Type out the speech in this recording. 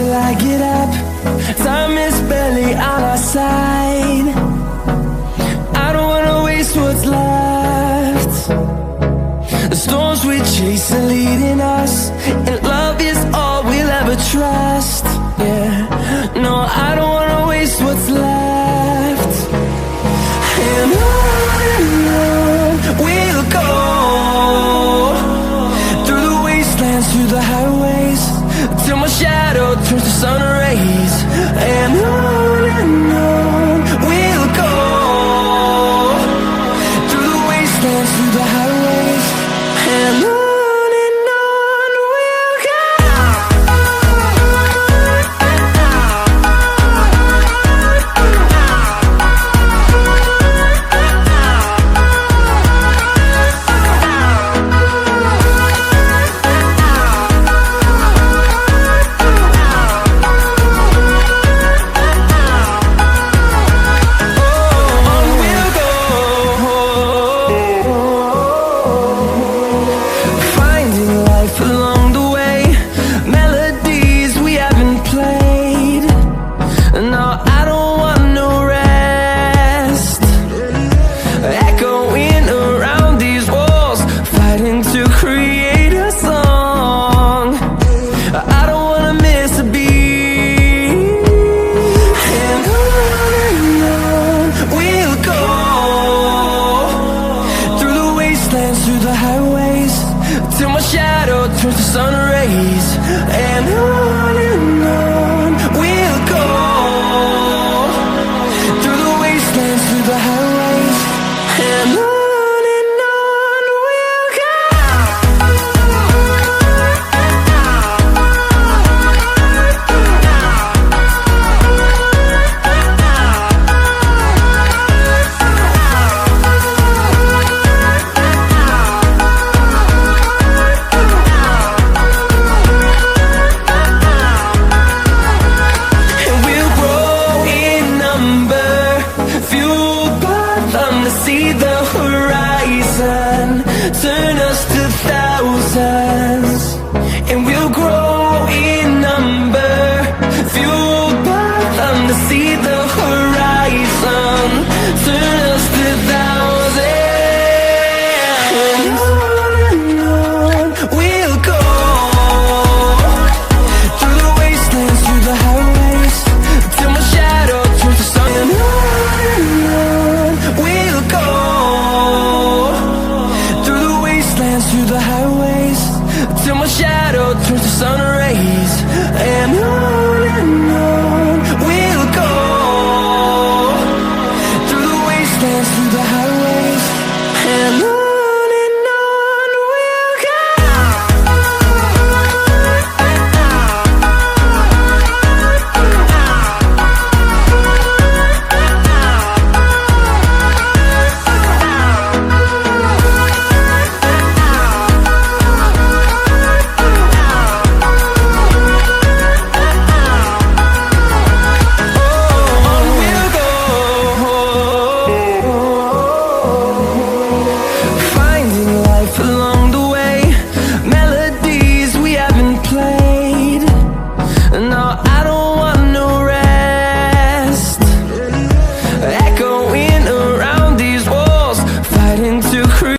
till I get up. Time is barely on our side. I don't wanna waste what's left. The storms we chase are leading us, and love is all we'll ever trust. Yeah, no, I don't wanna waste what's left. And on we'll go, through the wastelands, through the highways, till my shadow turns to sun rays. And on we'll go, through the wastelands, through the highways, and on we'll go. Through the highways, till my shadow turns to sun rays. And on we'll go, through the wastelands, through the highways, and on we'll go. See the horizon, turn us to thousands, and we'll grow in number, fueled by them to see the horizon.